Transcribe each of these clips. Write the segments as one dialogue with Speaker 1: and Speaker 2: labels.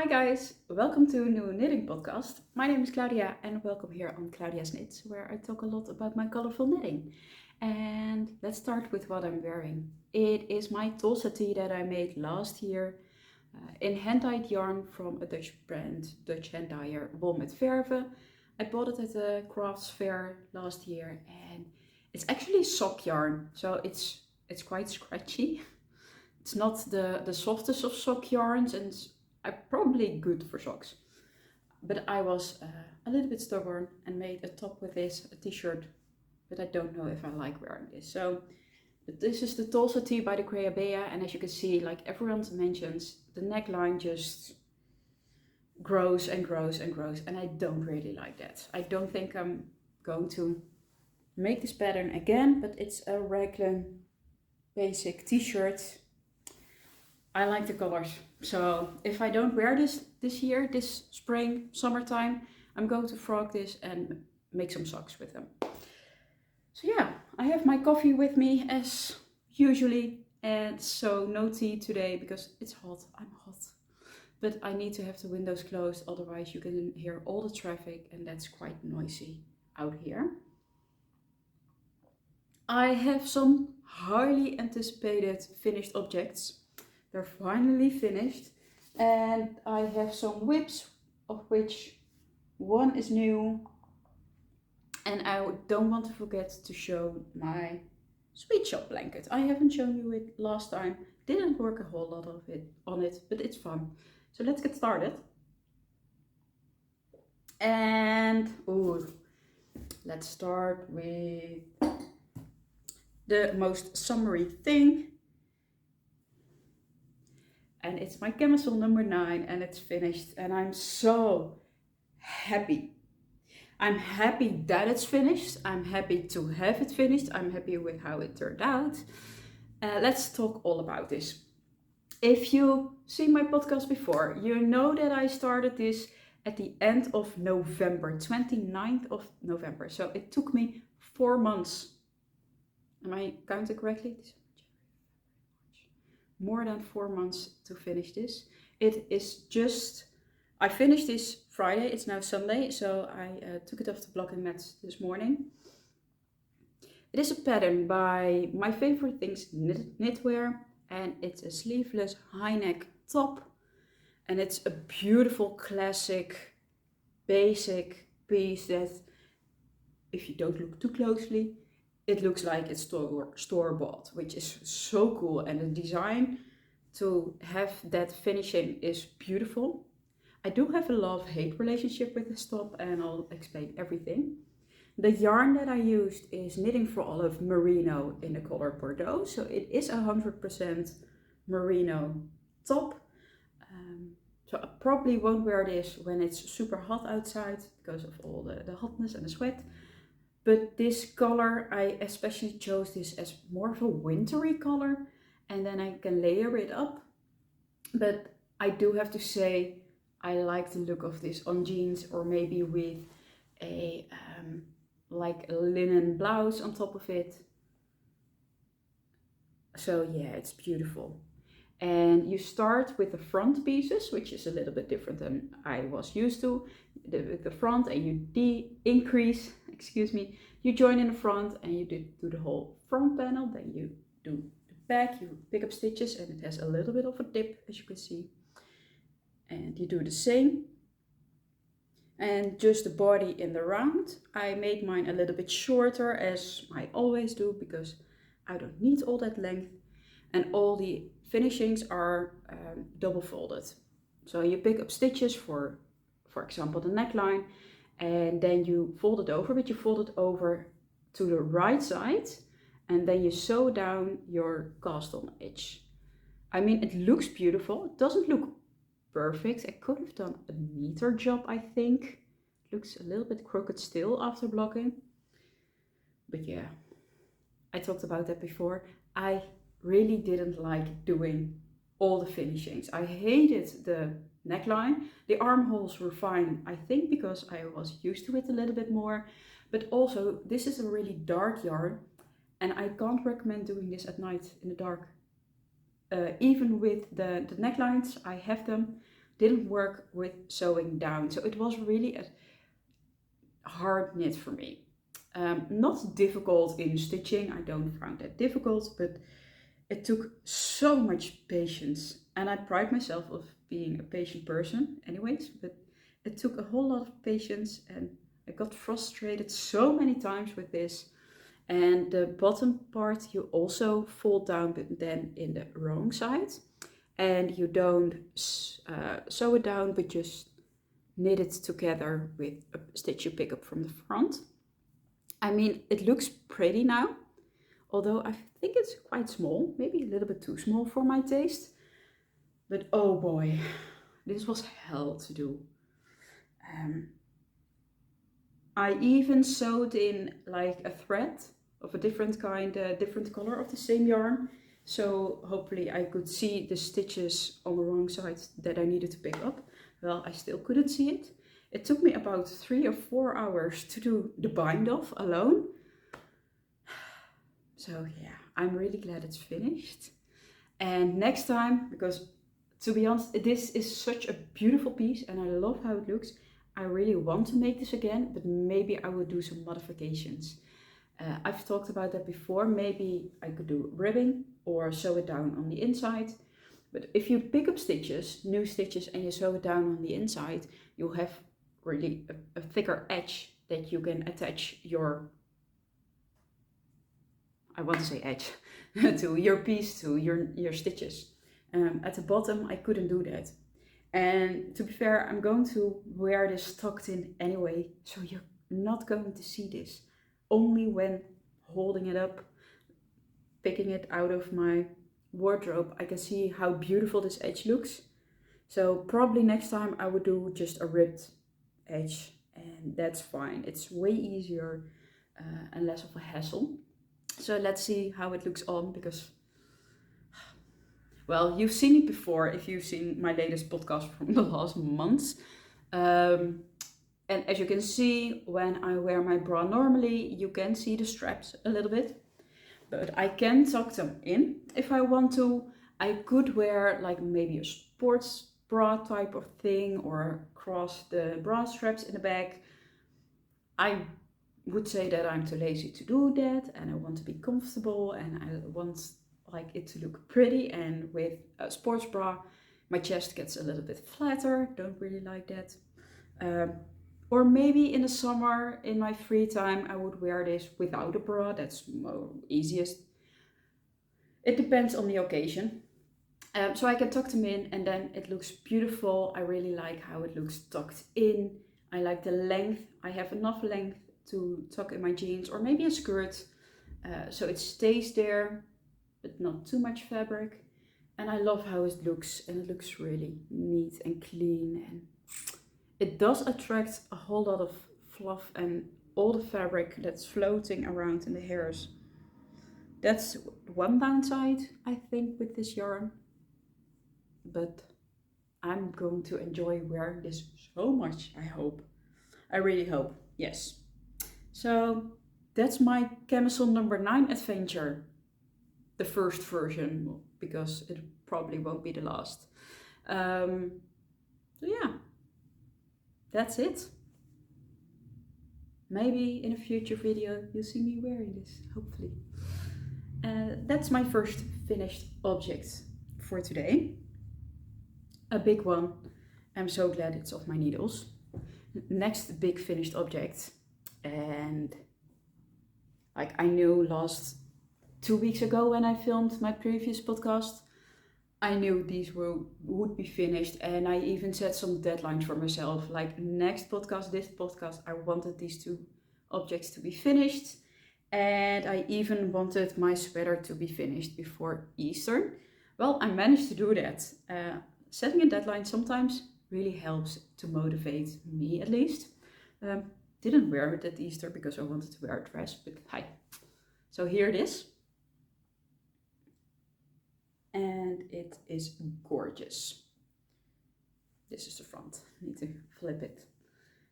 Speaker 1: Hi guys, welcome to a new knitting podcast. My name is Claudia and welcome here on Claudia's Knits, where I talk a lot about my colorful knitting. And let's start with what I'm wearing. It is my Tolsta Tee that I made last year in hand-dyed yarn from a Dutch brand, Dutch hand dyer, wool with Verve. I bought it at the crafts fair last year and it's actually sock yarn, so it's quite scratchy. It's not the softest of sock yarns and probably good for socks. But I was a little bit stubborn and made a top with this, a t-shirt, but I don't know if I like wearing this. So this is the Tolsta Tee by the Creabea, and as you can see, like everyone mentions, the neckline just grows and grows and grows, and I don't really like that. I don't think I'm going to make this pattern again, but it's a regular basic t-shirt. I like the colors, so if I don't wear this year, this spring, summertime, I'm going to frog this and make some socks with them. So yeah, I have my coffee with me as usually, and so no tea today because it's hot. I'm hot, but I need to have the windows closed, otherwise you can hear all the traffic and that's quite noisy out here. I have some highly anticipated finished objects. They're finally finished, and I have some whips, of which one is new, and I don't want to forget to show my sweet shop blanket. I haven't shown you it last time, didn't work a whole lot of it on it, but it's fun. So let's get started. And let's start with the most summery thing. And it's my Camisole number 9 and it's finished and I'm so happy. I'm happy that it's finished. I'm happy to have it finished. I'm happy with how it turned out. Let's talk all about this. If you see my podcast before, you know that I started this at the end of November, 29th of November. So it took me 4 months. Am I counting correctly? More than 4 months to finish this. It is just, I finished this Friday, it's now Sunday, so I took it off the blocking mats this morning. It is a pattern by my favorite things, knitwear, and it's a sleeveless high neck top, and it's a beautiful classic basic piece that, if you don't look too closely, it looks like it's store-bought, which is so cool. And the design to have that finishing is beautiful. I do have a love-hate relationship with this top and I'll explain everything. The yarn that I used is Knitting for Olive Merino in the color Bordeaux. So it is 100% Merino top. So I probably won't wear this when it's super hot outside because of all the hotness and the sweat. But this color, I especially chose this as more of a wintry color, and then I can layer it up. But I do have to say, I like the look of this on jeans or maybe with a like a linen blouse on top of it. So yeah, it's beautiful. And you start with the front pieces, which is a little bit different than I was used to. The front, and you you join in the front and you do the whole front panel, then you do the back, you pick up stitches and it has a little bit of a dip, as you can see. And you do the same. And just the body in the round. I made mine a little bit shorter, as I always do, because I don't need all that length. And all the finishings are double folded. So you pick up stitches for example, the neckline, and then you fold it over, but you fold it over to the right side, and then you sew down your cast on edge. I mean, it looks beautiful. It doesn't look perfect. I could have done a neater job, I think. It looks a little bit crooked still after blocking. But yeah, I talked about that before. I really didn't like doing all the finishings. I hated the neckline. The armholes were fine, I think, because I was used to it a little bit more. But also, this is a really dark yarn, and I can't recommend doing this at night in the dark. Even with the necklines, I have them, didn't work with sewing down. So it was really a hard knit for me. Not difficult in stitching, I don't find that difficult, but it took so much patience. And I pride myself of being a patient person anyways, but it took a whole lot of patience and I got frustrated so many times with this. And the bottom part you also fold down, but then in the wrong side. And you don't sew it down, but just knit it together with a stitch you pick up from the front. I mean, it looks pretty now, although I think it's quite small, maybe a little bit too small for my taste. But oh boy, this was hell to do. I even sewed in like a thread of a different kind, different color of the same yarn. So hopefully I could see the stitches on the wrong side that I needed to pick up. Well, I still couldn't see it. It took me about 3 or 4 hours to do the bind off alone. So yeah, I'm really glad it's finished. And next time, because to be honest, this is such a beautiful piece and I love how it looks. I really want to make this again, but maybe I will do some modifications. I've talked about that before. Maybe I could do ribbing or sew it down on the inside. But if you pick up stitches, new stitches, and you sew it down on the inside, you'll have really a thicker edge that you can attach your, I want to say edge, to your piece, to your stitches. At the bottom, I couldn't do that. And to be fair, I'm going to wear this tucked in anyway, so you're not going to see this. Only when holding it up, picking it out of my wardrobe, I can see how beautiful this edge looks. So probably next time I would do just a ribbed edge, and that's fine. It's way easier and less of a hassle. So let's see how it looks on, because, well, you've seen it before if you've seen my latest podcast from the last months. And as you can see, when I wear my bra normally, you can see the straps a little bit. But I can tuck them in if I want to. I could wear like maybe a sports bra type of thing or cross the bra straps in the back. I would say that I'm too lazy to do that and I want to be comfortable and I want like it to look pretty, and with a sports bra my chest gets a little bit flatter. Don't really like that. Or maybe in the summer in my free time I would wear this without a bra. That's easiest. It depends on the occasion. So I can tuck them in and then it looks beautiful. I really like how it looks tucked in. I like the length. I have enough length to tuck in my jeans or maybe a skirt. So it stays there, but not too much fabric. And I love how it looks, and it looks really neat and clean. And it does attract a whole lot of fluff and all the fabric that's floating around in the hairs. That's one downside, I think, with this yarn. But I'm going to enjoy wearing this so much, I hope. I really hope, yes. So that's my Camisole number 9 adventure. The first version, because it probably won't be the last. So yeah, that's it. Maybe in a future video you'll see me wearing this, hopefully. That's my first finished object for today. A big one. I'm so glad it's off my needles. Next big finished object, and like I knew last 2 weeks ago when I filmed my previous podcast, I knew these would be finished, and I even set some deadlines for myself. Like next podcast, this podcast, I wanted these 2 objects to be finished, and I even wanted my sweater to be finished before Easter. Well, I managed to do that. Setting a deadline sometimes really helps to motivate me, at least. Didn't wear it at Easter because I wanted to wear a dress, but hi. So here it is. And it is gorgeous. This is the front. I need to flip it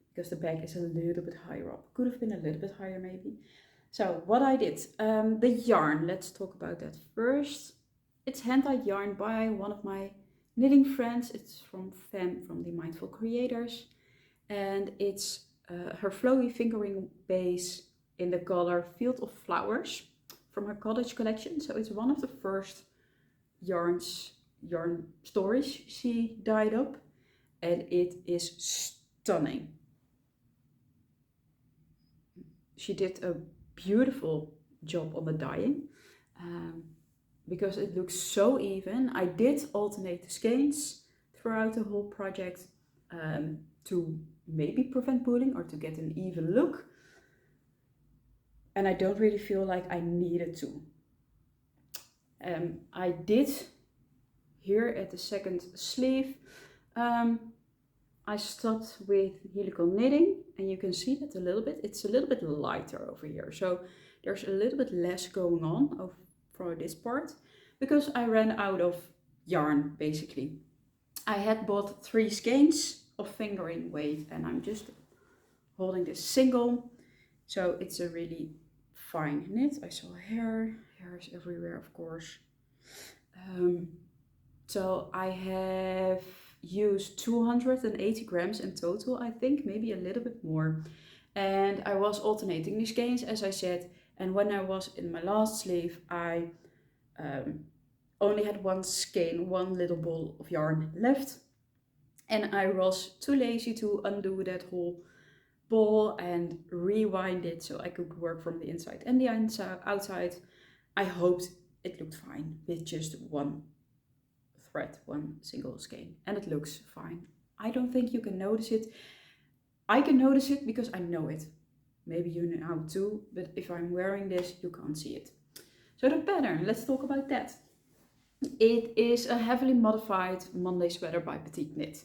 Speaker 1: because the back is a little bit higher up. Could have been a little bit higher maybe. So what I did, the yarn, let's talk about that first. It's hand-dyed yarn by one of my knitting friends. It's from Fem from the Mindfulcreators, and it's her Flowy fingering base in the color Field of Flowers from her cottage collection. So it's one of the first yarn stories she dyed up, and it is stunning. She did a beautiful job on the dyeing because it looks so even. I did alternate the skeins throughout the whole project to maybe prevent pooling or to get an even look, and I don't really feel like I needed to. I did here at the second sleeve, I stopped with helical knitting, and you can see that a little bit. It's a little bit lighter over here, so there's a little bit less going on for this part because I ran out of yarn basically. I had bought 3 skeins of fingering weight, and I'm just holding this single, so it's a really fine knit. I saw hair is everywhere, of course. So I have used 280 grams in total, I think, maybe a little bit more. And I was alternating the skeins, as I said. And when I was in my last sleeve, I only had 1 skein, 1 little ball of yarn left. And I was too lazy to undo that whole ball and rewind it so I could work from the inside and the outside. I hoped it looked fine with just 1 thread, 1 single skein, and it looks fine. I don't think you can notice it. I can notice it because I know it. Maybe you know how too, but if I'm wearing this, you can't see it. So the pattern, let's talk about that. It is a heavily modified Monday sweater by Petitekit.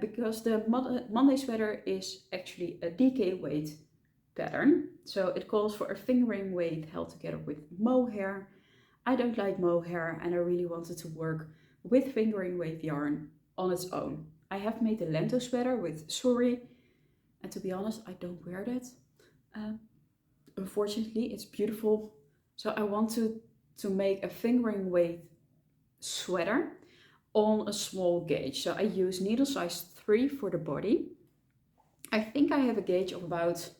Speaker 1: Because the Monday sweater is actually a DK weight pattern. So it calls for a fingering weight held together with mohair. I don't like mohair, and I really wanted to work with fingering weight yarn on its own. I have made a lentil sweater with suri, and to be honest, I don't wear that. Unfortunately, it's beautiful. So I want to make a fingering weight sweater on a small gauge. So I use needle size 3 for the body. I think I have a gauge of about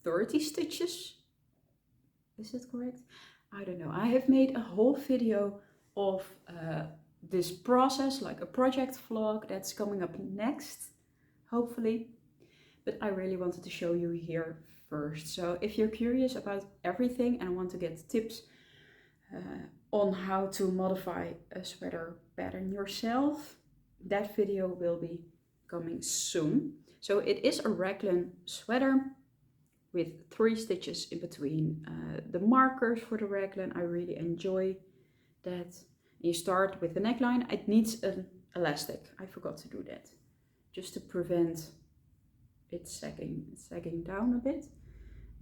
Speaker 1: 30 stitches. Is that correct? I don't know. I have made a whole video of this process, like a project vlog that's coming up next, hopefully. But I really wanted to show you here first. So if you're curious about everything and want to get tips on how to modify a sweater pattern yourself, that video will be coming soon. So it is a raglan sweater with 3 stitches in between the markers for the raglan. I really enjoy that. You start with the neckline. It needs an elastic. I forgot to do that, just to prevent it sagging down a bit.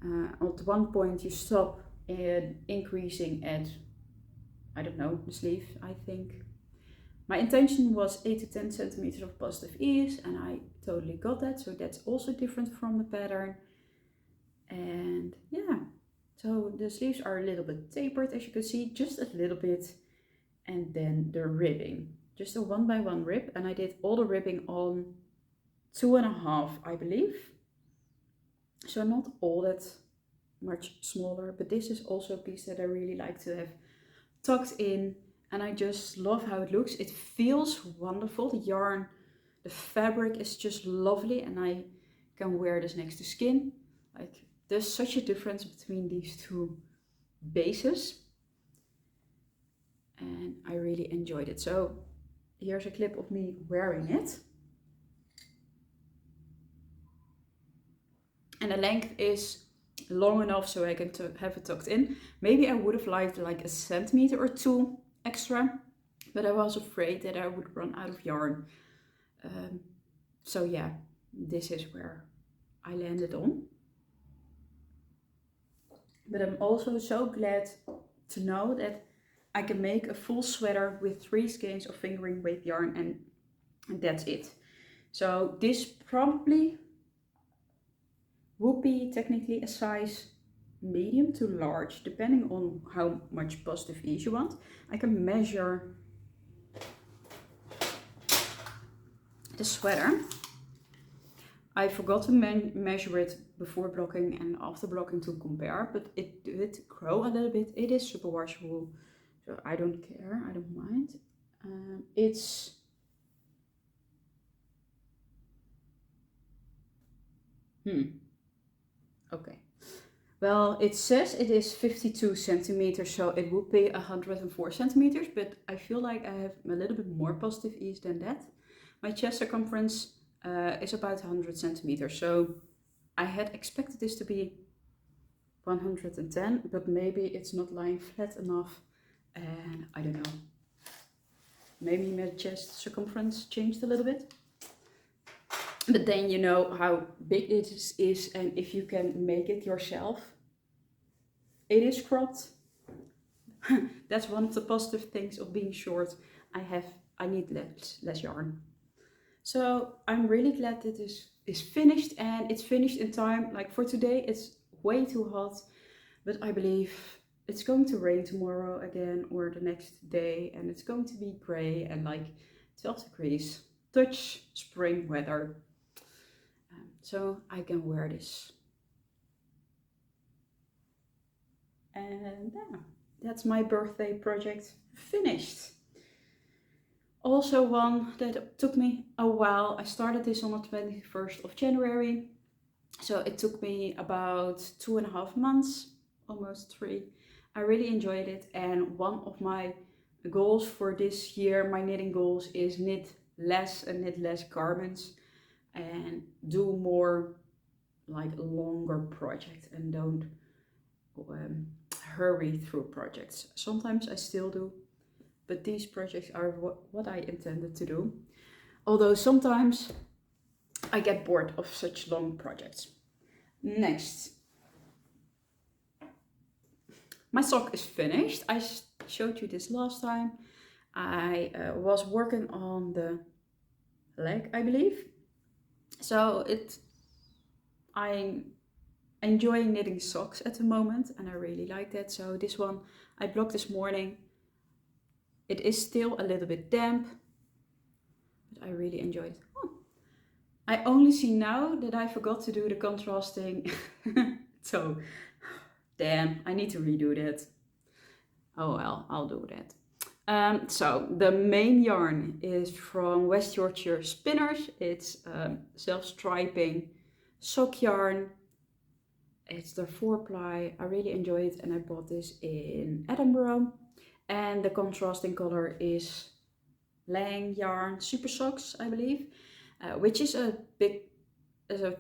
Speaker 1: At one point you stop increasing at, I don't know, the sleeve, I think. My intention was 8 to 10 centimeters of positive ease, and I totally got that. So that's also different from the pattern. And yeah, so the sleeves are a little bit tapered, as you can see, just a little bit. And then the ribbing, just a 1x1 rib. And I did all the ribbing on 2.5, I believe. So not all that much smaller, but this is also a piece that I really like to have tucked in, and I just love how it looks. It feels wonderful. The yarn, the fabric is just lovely, and I can wear this next to skin. Like, there's such a difference between these 2 bases, and I really enjoyed it. So here's a clip of me wearing it, and the length is long enough so I can have it tucked in. Maybe I would have liked like 1 centimeter or 2 extra, but I was afraid that I would run out of yarn. So yeah, this is where I landed on. But I'm also so glad to know that I can make a full sweater with 3 skeins of fingering weight yarn, and that's it. So this probably would be technically a size medium to large, depending on how much positive ease you want. I can measure the sweater. I forgot to measure it before blocking and after blocking to compare, but it did grow a little bit. It is super washable, so I don't care, I don't mind. It's okay. Well, it says it is 52 centimeters, so it would be 104 centimeters, but I feel like I have a little bit more positive ease than that. My chest circumference is about 100 centimeters, so I had expected this to be 110, but maybe it's not lying flat enough, and I don't know. Maybe my chest circumference changed a little bit. But then you know how big it is, and if you can make it yourself. It is cropped. That's one of the positive things of being short. I need less yarn. So I'm really glad that this is finished, and it's finished in time. Like for today, it's way too hot, but I believe it's going to rain tomorrow again or the next day, and it's going to be gray and like 12 degrees. Dutch spring weather. So I can wear this. And yeah, that's my birthday project finished. Also one that took me a while. I started this on the 21st of January. So it took me about 2.5 months, almost 3. I really enjoyed it, and one of my goals for this year, my knitting goals, is knit less garments and do more like longer projects and don't hurry through projects. Sometimes I still do, but these projects are what I intended to do. Although sometimes I get bored of such long projects. Next, my sock is finished. I showed you this last time. I was working on the leg, I believe. So I'm enjoying knitting socks at the moment, and I really like that. So this one I blocked this morning. It is still a little bit damp, but I really enjoyed it. Oh. I only see now that I forgot to do the contrasting toe. Damn, I need to redo that. Oh well, I'll do that. So the main yarn is from West Yorkshire Spinners. It's self-striping sock yarn. It's the 4-ply. I really enjoy it, and I bought this in Edinburgh. And the contrasting color is Lang yarn Supersoxxx, I believe, which is a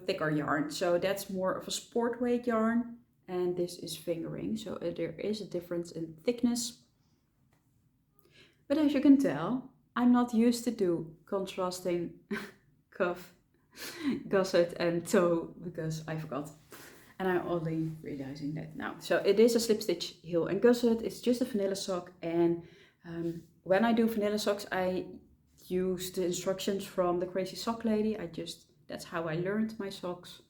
Speaker 1: thicker yarn. So that's more of a sport weight yarn, and this is fingering. So there is a difference in thickness. But as you can tell, I'm not used to do contrasting cuff, gusset and toe because I forgot. And I'm only realizing that now. So it is a slip stitch heel and gusset. It's just a vanilla sock. And when I do vanilla socks, I use the instructions from the Crazy Sock Lady. That's how I learned my socks.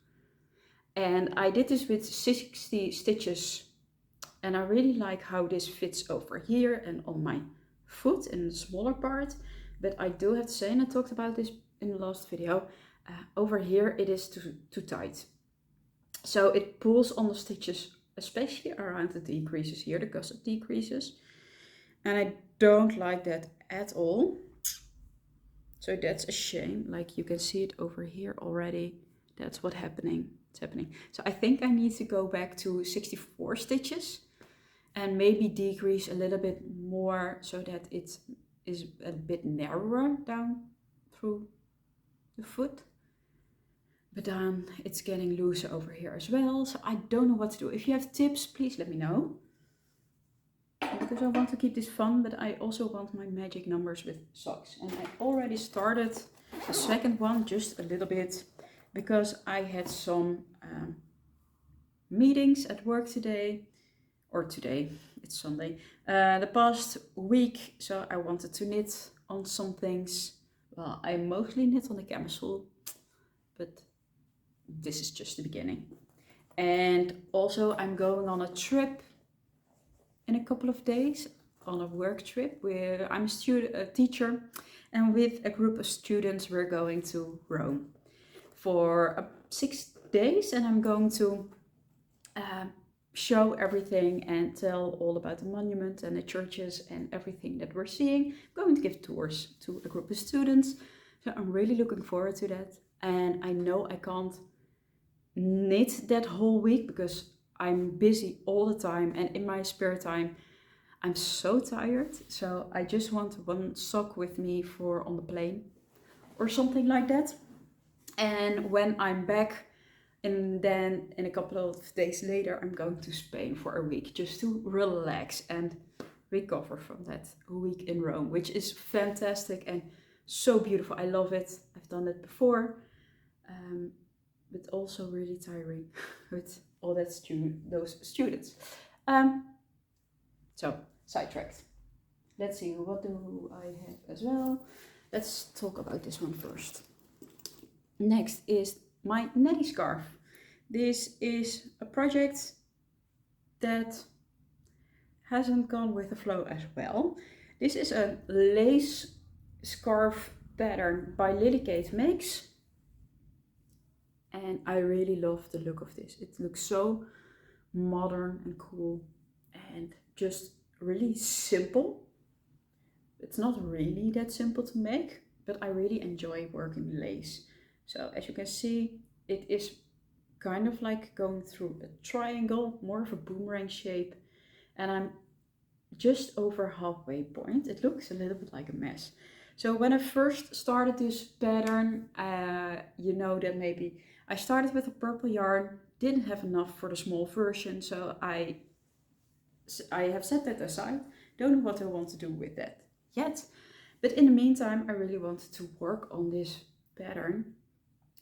Speaker 1: And I did this with 60 stitches. And I really like how this fits over here and on my foot in the smaller part. But I do have to say, and I talked about this in the last video, over here it is too tight. So it pulls on the stitches, especially around the decreases here, the gusset decreases. And I don't like that at all. So that's a shame. Like you can see it over here already. That's what's happening. It's happening. So I think I need to go back to 64 stitches and maybe decrease a little bit more so that it is a bit narrower down through the foot. But then it's getting looser over here as well. So I don't know what to do. If you have tips, please let me know. Because I want to keep this fun, but I also want my magic numbers with socks. And I already started the second one just a little bit because I had some meetings at work today. Or today, it's Sunday. The past week, so I wanted to knit on some things. Well, I mostly knit on the camisole, but this is just the beginning. And also I'm going on a trip in a couple of days. on a work trip. I'm a teacher, and with a group of students we're going to Rome for 6 days, and I'm going to show everything and tell all about the monument and the churches and everything that we're seeing. I'm going to give tours to a group of students, so I'm really looking forward to that. And I know I can't knit that whole week because I'm busy all the time, and in my spare time I'm so tired, so I just want one sock with me for on the plane or something like that. And when I'm back, and then in a couple of days later, I'm going to Spain for a week just to relax and recover from that week in Rome, which is fantastic and so beautiful. I love it. I've done it before, but also really tiring with all that those students. So sidetracked. Let's see, what do I have as well? Let's talk about this one first. Next is my Nettie scarf. This is a project that hasn't gone with the flow as well. This is a lace scarf pattern by Lily Kate Makes, and I really love the look of this. It looks so modern and cool and just really simple. It's not really that simple to make, but I really enjoy working lace. So as you can see, it is kind of like going through a triangle, more of a boomerang shape, and I'm just over halfway point. It looks a little bit like a mess. So when I first started this pattern, you know that maybe I started with a purple yarn, didn't have enough for the small version, so I have set that aside. Don't know what I want to do with that yet, but in the meantime I really wanted to work on this pattern.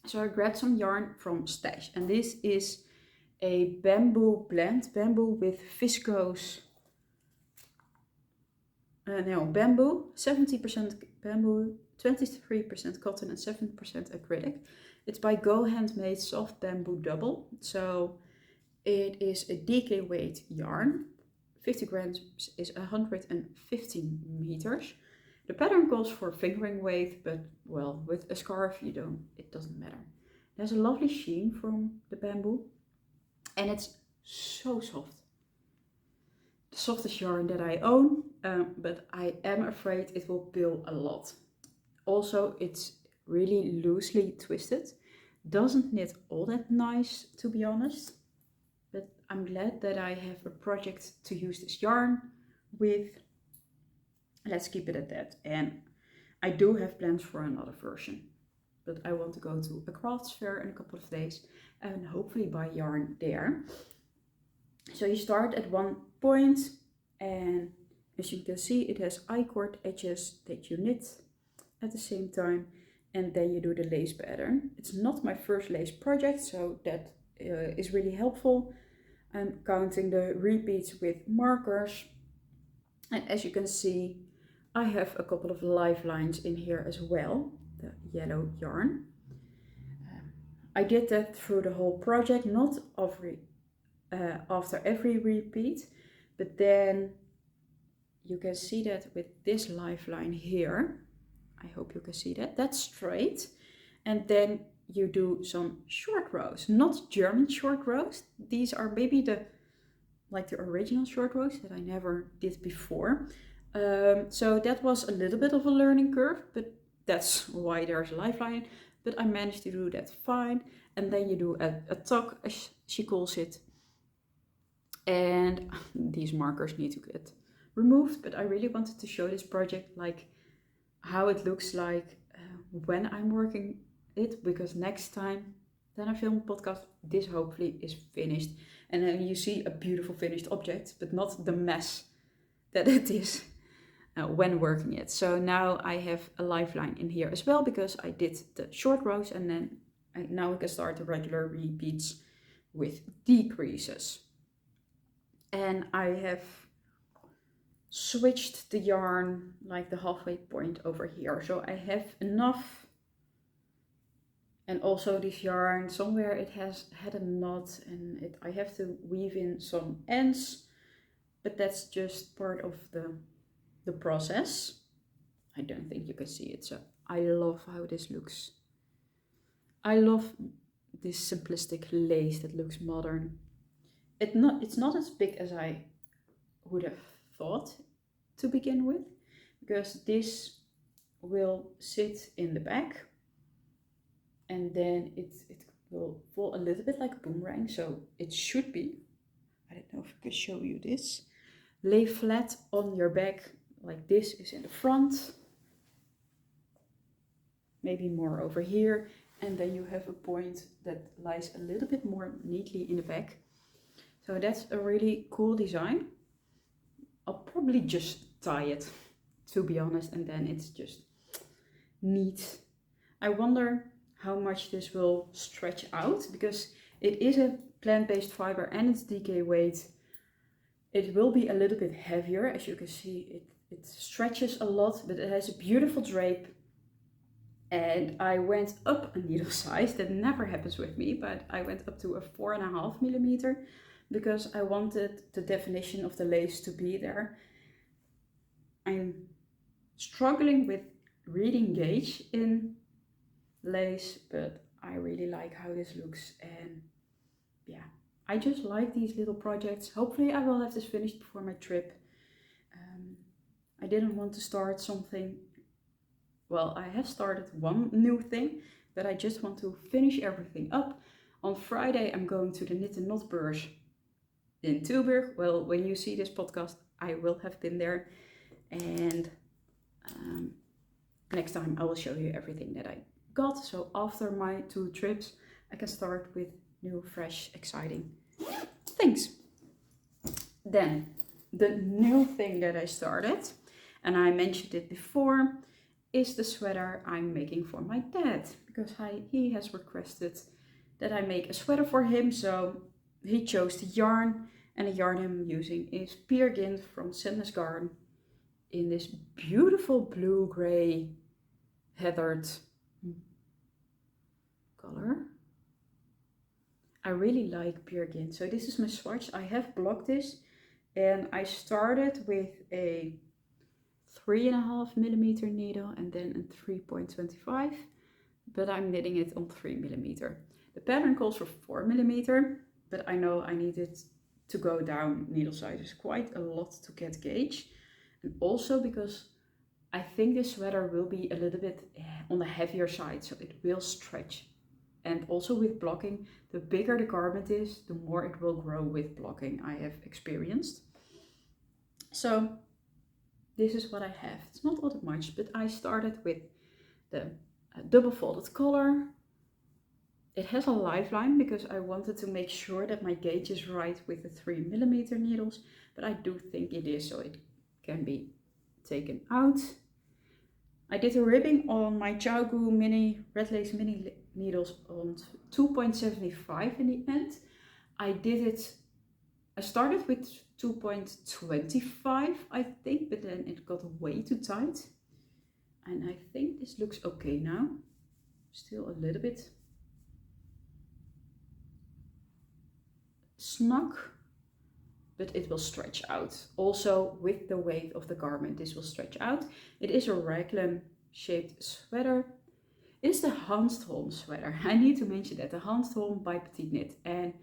Speaker 1: So I grabbed some yarn from Stash, and this is a bamboo blend, bamboo with viscose, bamboo, 70% bamboo, 23% cotton and 7% acrylic. It's by Go Handmade Soft Bamboo Double. So it is a DK weight yarn. 50 grams is 115 meters. The pattern calls for fingering weight, but well, with a scarf it doesn't matter. There's a lovely sheen from the bamboo, and it's so soft. The softest yarn that I own, but I am afraid it will pill a lot. Also, it's really loosely twisted. Doesn't knit all that nice, to be honest, but I'm glad that I have a project to use this yarn with. Let's keep it at that. And I do have plans for another version, but I want to go to a crafts fair in a couple of days and hopefully buy yarn there. So you start at one point, and as you can see, it has I-cord edges that you knit at the same time, and then you do the lace pattern. It's not my first lace project, so that is really helpful. I'm counting the repeats with markers, and as you can see, I have a couple of lifelines in here as well, the yellow yarn. I did that through the whole project, not after every repeat, but then you can see that with this lifeline here, I hope you can see that, that's straight, and then you do some short rows, not German short rows. These are maybe the original short rows that I never did before. So that was a little bit of a learning curve, but that's why there's a lifeline, but I managed to do that fine. And then you do a tuck, as she calls it, and these markers need to get removed, but I really wanted to show this project, like how it looks like when I'm working it, because next time then I film a podcast, this hopefully is finished, and then you see a beautiful finished object, but not the mess that it is when working it. So now I have a lifeline in here as well, because I did the short rows, and then now we can start the regular repeats with decreases. And I have switched the yarn, like the halfway point over here, so I have enough. And also this yarn, somewhere it has had a knot, and I have to weave in some ends, but that's just part of the the process. I don't think you can see it, so I love how this looks. I love this simplistic lace that looks modern. It's not as big as I would have thought to begin with, because this will sit in the back and then it will fall a little bit like a boomerang, so it should be, I don't know if I can show you this, lay flat on your back like this is in the front, maybe more over here, and then you have a point that lies a little bit more neatly in the back. So that's a really cool design. I'll probably just tie it, to be honest, and then it's just neat. I wonder how much this will stretch out, because it is a plant-based fiber and it's DK weight. It will be a little bit heavier, as you can see. It stretches a lot, but it has a beautiful drape. And I went up a needle size. That never happens with me, but I went up to a 4.5 millimeter because I wanted the definition of the lace to be there. I'm struggling with reading gauge in lace, but I really like how this looks, and yeah, I just like these little projects. Hopefully I will have this finished before my trip. I didn't want to start something, well, I have started one new thing, but I just want to finish everything up. On Friday I'm going to the Knit and Knot Beurs in Tilburg. Well, when you see this podcast I will have been there, and next time I will show you everything that I got. So after my 2 trips I can start with new, fresh, exciting things. Then the new thing that I started, and I mentioned it before, is the sweater I'm making for my dad, because he has requested that I make a sweater for him. So he chose the yarn, and the yarn I'm using is Peer Gynt from Sadness Garden in this beautiful blue-gray heathered color. I really like Peer Gynt. So this is my swatch. I have blocked this, and I started with a 3.5 millimeter needle and then a 3.25, but I'm knitting it on 3 millimeter. The pattern calls for 4 millimeter, but I know I needed to go down needle sizes quite a lot to get gauge, and also because I think this sweater will be a little bit on the heavier side, so it will stretch. And also with blocking, the bigger the garment is, the more it will grow with blocking, I have experienced. So this is what I have. It's not all that much, but I started with the double folded collar. It has a lifeline because I wanted to make sure that my gauge is right with the 3 millimeter needles, but I do think it is, so it can be taken out. I did a ribbing on my Chaogu mini red lace mini needles on 2.75 in the end. I started with 2.25 I think, but then it got way too tight. And I think this looks okay now. Still a little bit snug, but it will stretch out. Also with the weight of the garment, this will stretch out. It is a raglan shaped sweater. It's the Handstholm sweater. I need to mention that, the Handstholm by Petitekit. And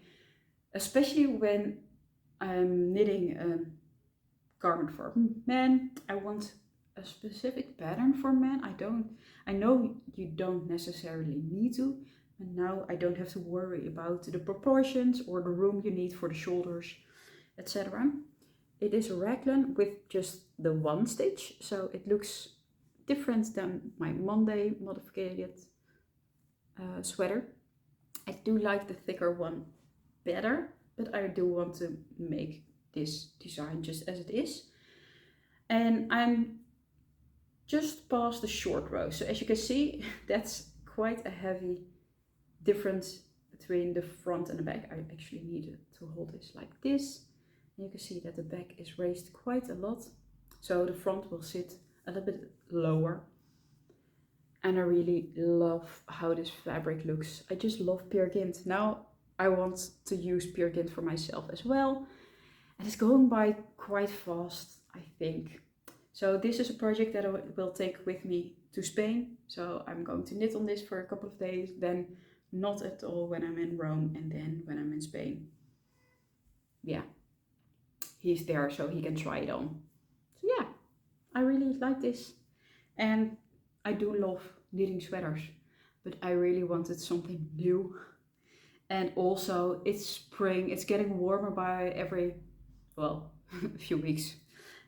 Speaker 1: especially when I'm knitting a garment for men, I want a specific pattern for men. I know you don't necessarily need to, and now I don't have to worry about the proportions or the room you need for the shoulders, etc. It is a raglan with just the one stitch, so it looks different than my Monday modified sweater. I do like the thicker one better, but I do want to make this design just as it is. And I'm just past the short row, so as you can see, that's quite a heavy difference between the front and the back. I actually need to hold this like this. And you can see that the back is raised quite a lot, so the front will sit a little bit lower. And I really love how this fabric looks. I just love Peer Gynt. Now I want to use Peer Gynt for myself as well. And it's going by quite fast, I think. So this is a project that I will take with me to Spain. So I'm going to knit on this for a couple of days, then not at all when I'm in Rome, and then when I'm in Spain. Yeah, he's there so he can try it on. So yeah, I really like this. And I do love knitting sweaters, but I really wanted something new. And also it's spring, it's getting warmer by every, well, a few weeks.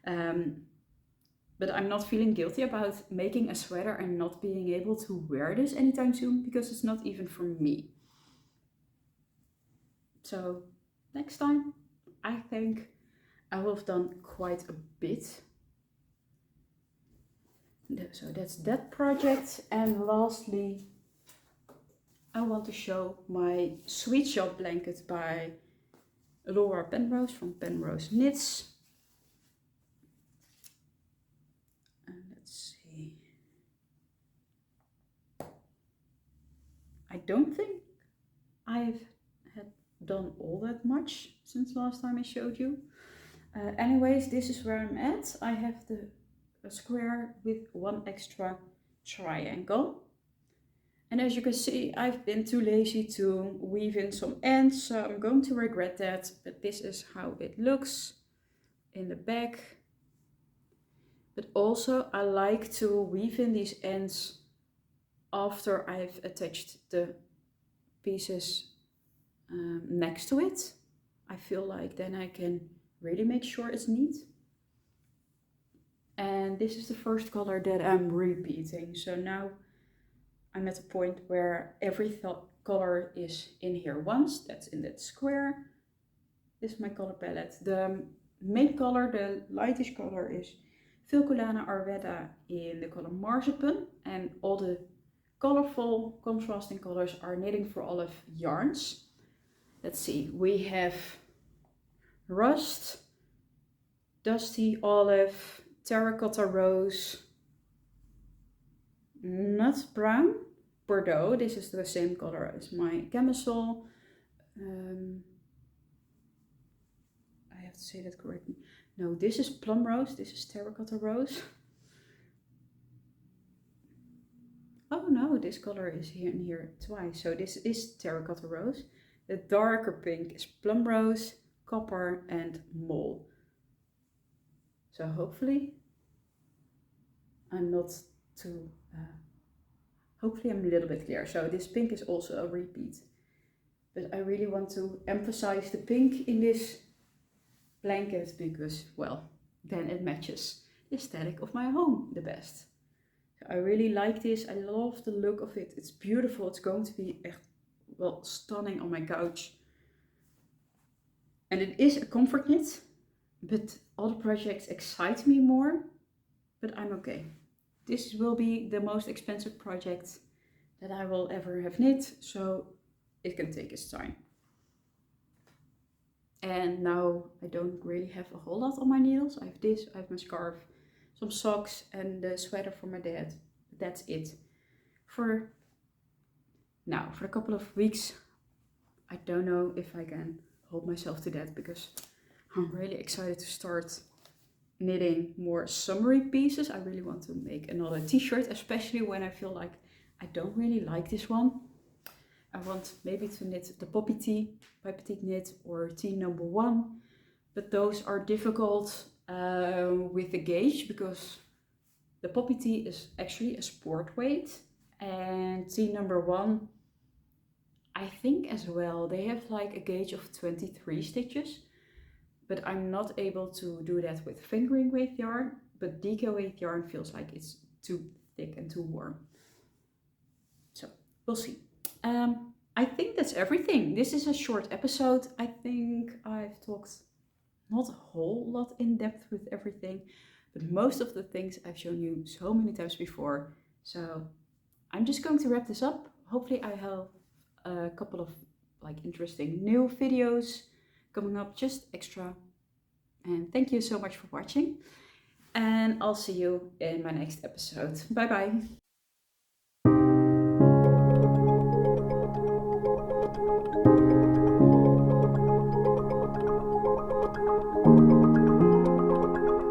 Speaker 1: But I'm not feeling guilty about making a sweater and not being able to wear this anytime soon, because it's not even for me. So next time, I think I will have done quite a bit. So that's that project. And lastly, I want to show my Sweet Shop blanket by Laura Penrose from Penrose Knits. And let's see. I don't think I've had done all that much since last time I showed you. Anyways, this is where I'm at. I have a square with one extra triangle. And as you can see, I've been too lazy to weave in some ends, so I'm going to regret that. But this is how it looks in the back. But also I like to weave in these ends after I've attached the pieces next to it. I feel like then I can really make sure it's neat. And this is the first color that I'm repeating. So now I'm at a point where every color is in here once. That's in that square. This is my color palette. The main color, the lightish color, is Vilculana Arveda in the color Marzipan. And all the colorful contrasting colors are Knitting for Olive yarns. Let's see, we have Rust, Dusty Olive, Terracotta Rose, Nut Brown, Bordeaux. This is the same color as my Camisole. I have to say that correctly. No, this is Plum Rose. This is Terracotta Rose. Oh no, this color is here and here twice. So this is Terracotta Rose. The darker pink is Plum Rose, Copper, and Mole. So hopefully I'm not too... hopefully I'm a little bit clear. So this pink is also a repeat. But I really want to emphasize the pink in this blanket because, well, then it matches the aesthetic of my home the best. So I really like this. I love the look of it. It's beautiful. It's going to be echt, well, stunning on my couch. And it is a comfort knit, but other projects excite me more, but I'm okay. This will be the most expensive project that I will ever have knit, so it can take its time. And now I don't really have a whole lot on my needles. I have this, I have my scarf, some socks, and the sweater for my dad. That's it. For now, for a couple of weeks, I don't know if I can hold myself to that because I'm really excited to start knitting more summery pieces. I really want to make another t-shirt, especially when I feel like I don't really like this one. I want maybe to knit the Poppy Tee by Petitekit or Tee number 1, but those are difficult with the gauge because the Poppy Tee is actually a sport weight, and Tee number 1 I think as well. They have like a gauge of 23 stitches, but I'm not able to do that with fingering weight yarn, but DK weight yarn feels like it's too thick and too warm. So we'll see. I think that's everything. This is a short episode. I think I've talked not a whole lot in depth with everything, but most of the things I've shown you so many times before. So I'm just going to wrap this up. Hopefully I have a couple of like interesting new videos coming up, just extra. And thank you so much for watching, and I'll see you in my next episode. Bye bye.